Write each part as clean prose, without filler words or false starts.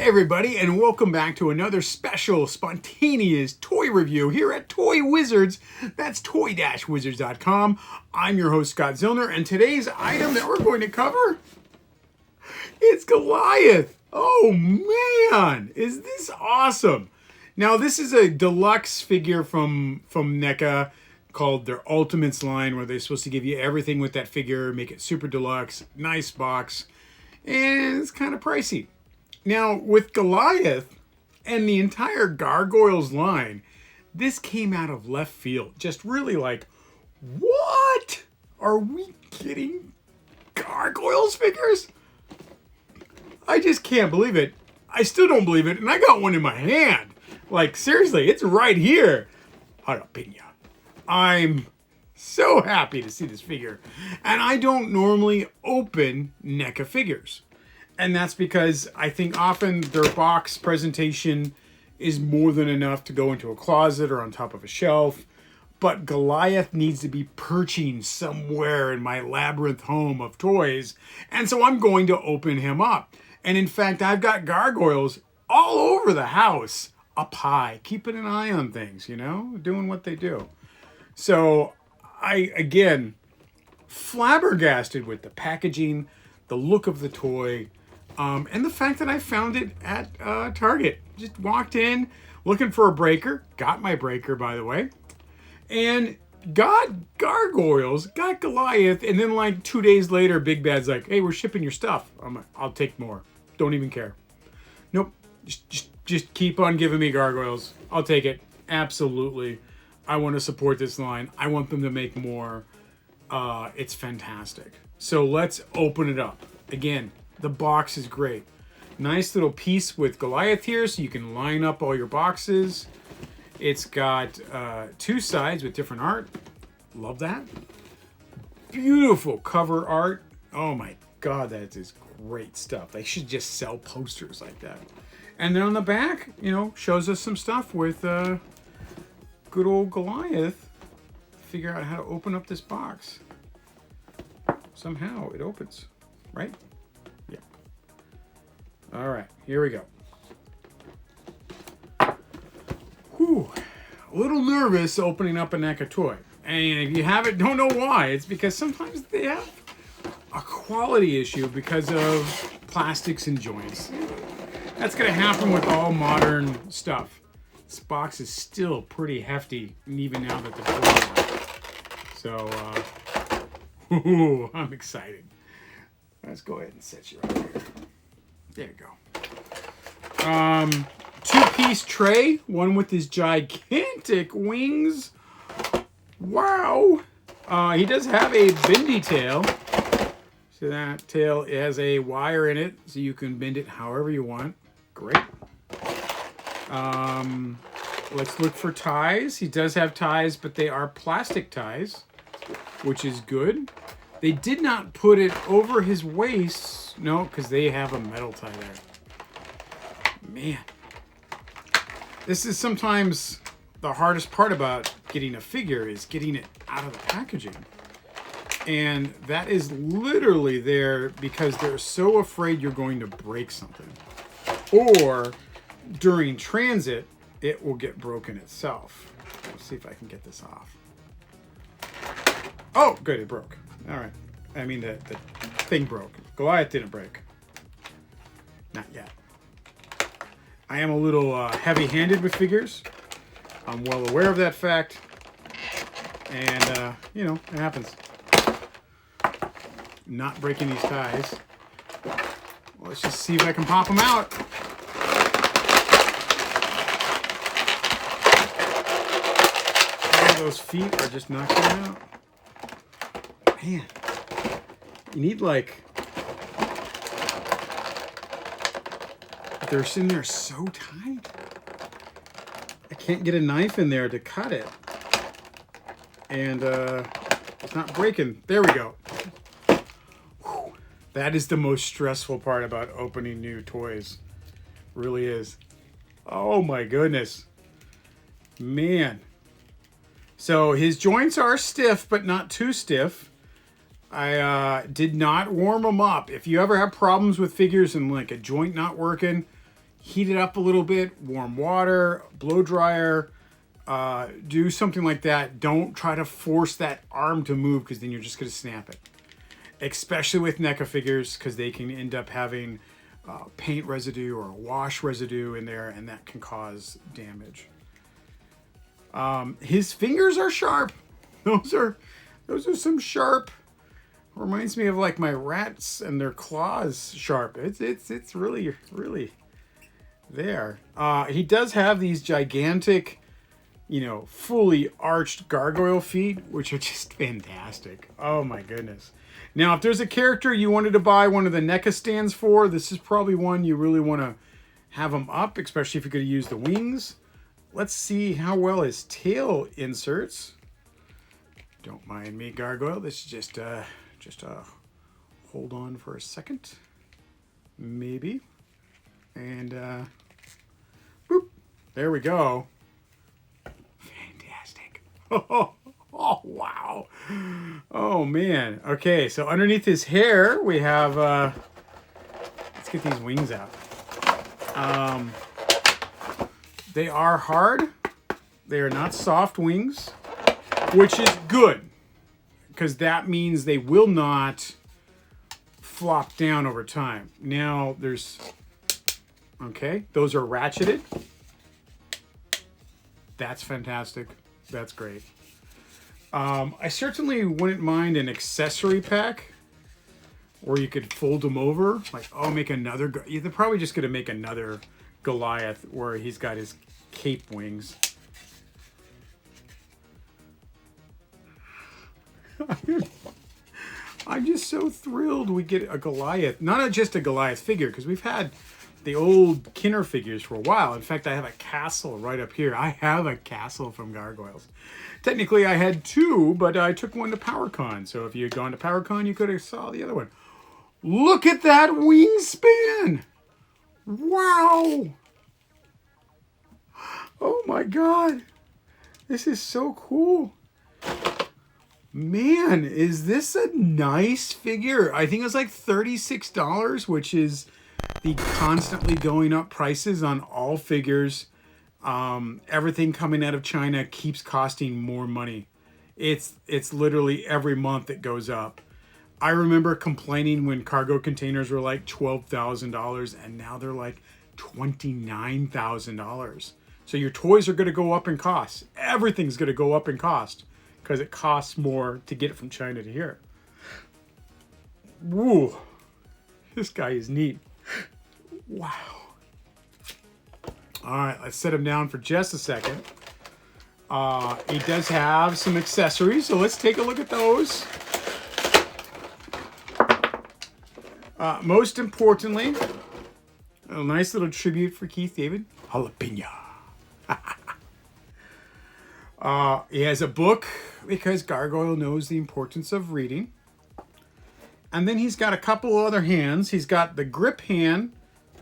everybody, and welcome back to another special spontaneous toy review here at Toy Wizards. That's toy-wizards.com. I'm your host, Scott Zillner, and today's item that we're going to cover, it's Goliath. Oh man, is this awesome. Now this is a deluxe figure from NECA called their Ultimates line, where they're supposed to give you everything with that figure, make it super deluxe, nice box, and it's kind of pricey. Now, with Goliath and the entire Gargoyles line, this came out of left field. Just really like, what? Are we getting Gargoyles figures? I just can't believe it. I still don't believe it, and I got one in my hand. Like, seriously, it's right here. Jalapeno. I'm so happy to see this figure. And I don't normally open NECA figures. And that's because I think often their box presentation is more than enough to go into a closet or on top of a shelf. But Goliath needs to be perching somewhere in my labyrinth home of toys. And so I'm going to open him up. And in fact, I've got Gargoyles all over the house, up high, keeping an eye on things, you know, doing what they do. So I, again, flabbergasted with the packaging, the look of the toy, and the fact that I found it at Target. Just walked in looking for a breaker. Got my breaker, by the way. And got Gargoyles, got Goliath, and then like 2 days later, Big Bad's like, hey, we're shipping your stuff. I'm like, I'll take more. Don't even care. Nope. Just keep on giving me Gargoyles. I'll take it. Absolutely. I want to support this line. I want them to make more. It's fantastic. So let's open it up. Again, the box is great. Nice little piece with Goliath here, so you can line up all your boxes. It's got two sides with different art. Love that. Beautiful cover art. Oh my God, that is great stuff. They should just sell posters like that. And then on the back, you know, shows us some stuff with good old Goliath. Figure out how to open up this box. Somehow it opens, right? Yeah. All right, here we go. Whew. A little nervous opening up a NECA toy. And if you haven't, don't know why. It's because sometimes they have a quality issue because of plastics and joints. That's going to happen with all modern stuff. This box is still pretty hefty, even now that the toy is out. So, ooh, I'm excited. Let's go ahead and set you right here. There you go. Two-piece tray, one with his gigantic wings. Wow. He does have a bendy tail. See that tail? It has a wire in it, so you can bend it however you want. Great. Let's look for ties. He does have ties, but they are plastic ties, which is good. They did not put it over his waist. No, because they have a metal tie there. Man. This is sometimes the hardest part about getting a figure is getting it out of the packaging. And that is literally there because they're so afraid you're going to break something. Or during transit, it will get broken itself. Let's see if I can get this off. Oh, good, it broke. All right. I mean, the thing broke. Goliath didn't break. Not yet. I am a little heavy-handed with figures. I'm well aware of that fact. And, you know, it happens. Not breaking these ties. Well, let's just see if I can pop them out. Those feet are just not coming out. Man, you need like, they're sitting there so tight. I can't get a knife in there to cut it. And it's not breaking. There we go. Whew. That is the most stressful part about opening new toys. Really is. Oh my goodness. Man. So his joints are stiff, but not too stiff. I did not warm them up. If you ever have problems with figures and like a joint not working, heat it up a little bit, warm water, blow dryer, do something like that. Don't try to force that arm to move because then you're just going to snap it. Especially with NECA figures because they can end up having paint residue or wash residue in there, and that can cause damage. His fingers are sharp. Those are some sharp. Reminds me of like my rats and their claws sharp. It's really there. He does have these gigantic, fully arched gargoyle feet, which are just fantastic. Oh my goodness. Now, if there's a character you wanted to buy one of the NECA stands for, this is probably one you really want to have them up, especially if you're going to use the wings. Let's see how well his tail inserts. Don't mind me, gargoyle. This is just hold on for a second, maybe, and boop. There we go. Fantastic. Oh, wow. Oh, man. Okay, so underneath his hair, we have, let's get these wings out. They are hard. They are not soft wings, which is good, because that means they will not flop down over time. Now, those are ratcheted. That's fantastic. That's great. I certainly wouldn't mind an accessory pack where you could fold them over. Like, make another... They're probably just going to make another Goliath where he's got his cape wings. I'm just so thrilled we get a Goliath. Not just a Goliath figure, because we've had the old Kinner figures for a while. In fact, I have a castle right up here. I have a castle from Gargoyles. Technically, I had two, but I took one to PowerCon. So if you had gone to PowerCon, you could have saw the other one. Look at that wingspan! Wow! Oh my God! This is so cool. Man, is this a nice figure? I think it was like $36, which is the constantly going up prices on all figures. Everything coming out of China keeps costing more money. It's literally every month it goes up. I remember complaining when cargo containers were like $12,000 and now they're like $29,000. So your toys are going to go up in cost. Everything's going to go up in cost because it costs more to get it from China to here. Woo. This guy is neat. Wow. All right, let's set him down for just a second. He does have some accessories, so let's take a look at those. Most importantly, a nice little tribute for Keith David. Jalapeno. He has a book because Gargoyle knows the importance of reading. And then he's got a couple other hands. He's got the grip hand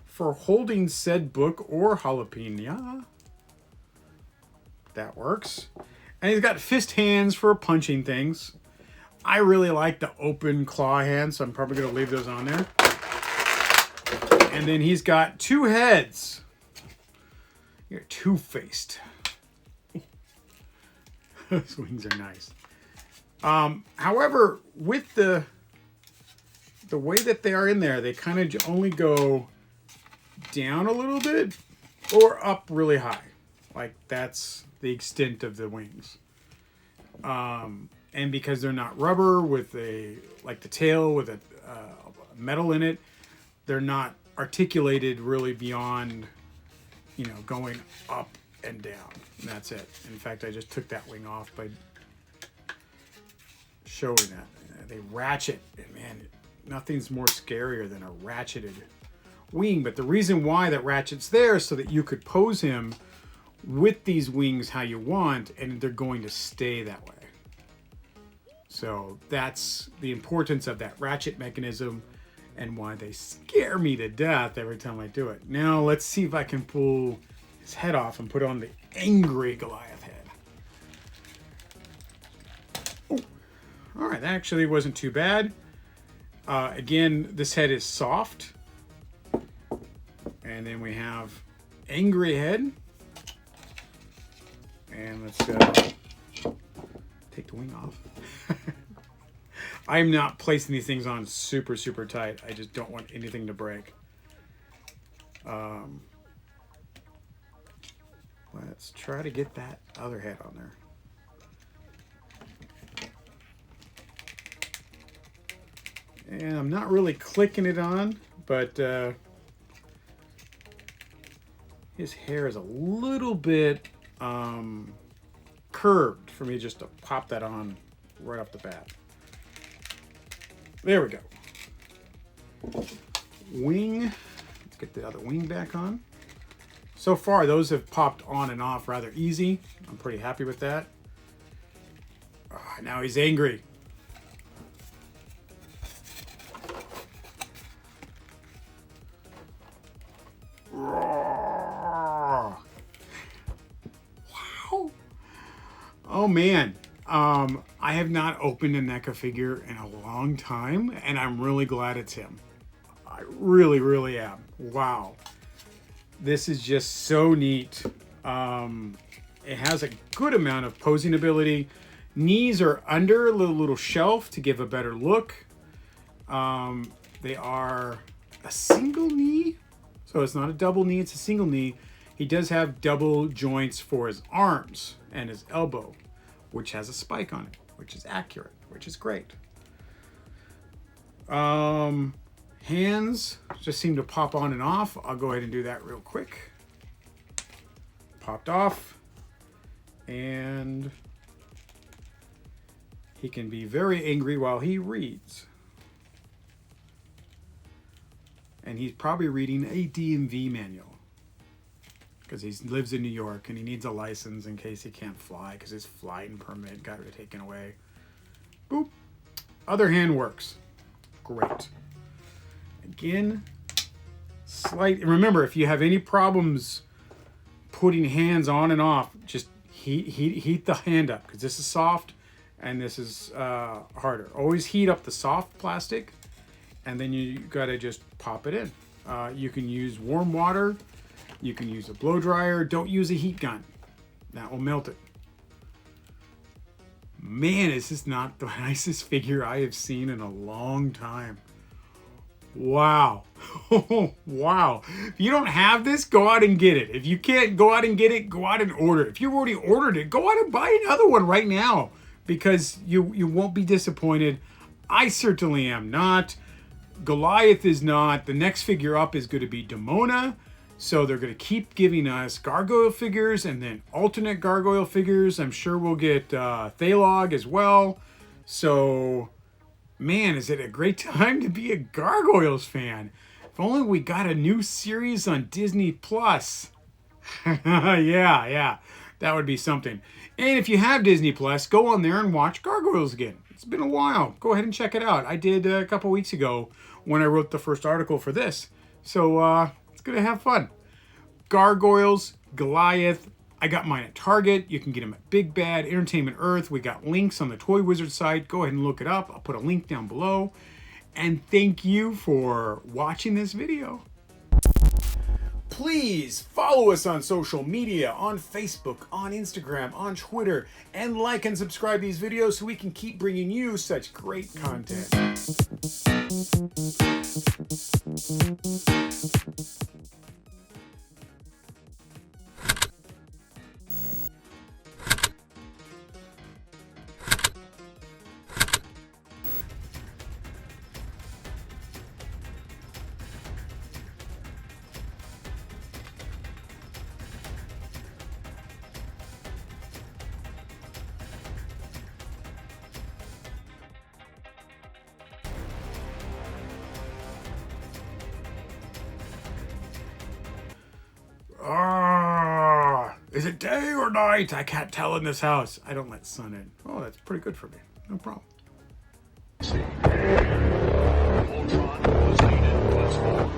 for holding said book or jalapeno. That works. And he's got fist hands for punching things. I really like the open claw hands, so I'm probably going to leave those on there. And then he's got two heads. You're two-faced. Those wings are nice. However, with the way that they are in there, they kind of only go down a little bit or up really high. Like that's the extent of the wings. And because they're not rubber with the tail with a metal in it, they're not articulated really beyond, going up and down. And that's it. In fact, I just took that wing off by showing that. They ratchet, and man, nothing's more scarier than a ratcheted wing. But the reason why that ratchet's there is so that you could pose him with these wings how you want, and they're going to stay that way. So that's the importance of that ratchet mechanism and why they scare me to death every time I do it. Now let's see if I can pull his head off and put on the angry Goliath head. Oh, all right, that actually wasn't too bad. Again, this head is soft. And then we have Angry Head. And let's take the wing off. I'm not placing these things on super, super tight. I just don't want anything to break. Let's try to get that other head on there. And I'm not really clicking it on, but his hair is a little bit curved for me just to pop that on right off the bat. There we go. Wing. Let's get the other wing back on. So far, those have popped on and off rather easy. I'm pretty happy with that. Now he's angry. Wow. Oh man. I have not opened a NECA figure in a long time, and I'm really glad it's him. I really, really am. Wow. This is just so neat. It has a good amount of posing ability. Knees are under a little shelf to give a better look. They are a single knee. So it's not a double knee, it's a single knee. He does have double joints for his arms and his elbow, which has a spike on it, which is accurate, which is great. Hands just seem to pop on and off. I'll go ahead and do that real quick. Popped off. And he can be very angry while he reads. And he's probably reading a DMV manual because he lives in New York and he needs a license in case he can't fly because his flying permit got taken away. Boop. Other hand works. Great. Again, remember, if you have any problems putting hands on and off, just heat the hand up because this is soft and this is harder. Always heat up the soft plastic and then you gotta just pop it in. You can use warm water, you can use a blow dryer. Don't use a heat gun, that will melt it. Man, is this not the nicest figure I have seen in a long time. Wow. Wow. If you don't have this, go out and get it. If you can't go out and get it, go out and order it. If you've already ordered it, go out and buy another one right now because you won't be disappointed. I certainly am not. Goliath is not. The next figure up is going to be Demona. So they're going to keep giving us gargoyle figures and then alternate gargoyle figures. I'm sure we'll get Thalog as well. So, man, is it a great time to be a Gargoyles fan. If only we got a new series on Disney Plus. Yeah, that would be something. And if you have Disney Plus, go on there and watch Gargoyles again. It's been a while. Go ahead and check it out. I did a couple weeks ago when I wrote the first article for this. So, it's going to have fun. Gargoyles, Goliath. I got mine at Target. You can get them at Big Bad, Entertainment Earth. We got links on the Toy Wizard site. Go ahead and look it up. I'll put a link down below. And thank you for watching this video. Please follow us on social media, on Facebook, on Instagram, on Twitter, and like and subscribe these videos so we can keep bringing you such great content. Is it day or night? I can't tell in this house. I don't let sun in. Oh, that's pretty good for me. No problem. Voltron was needed once more.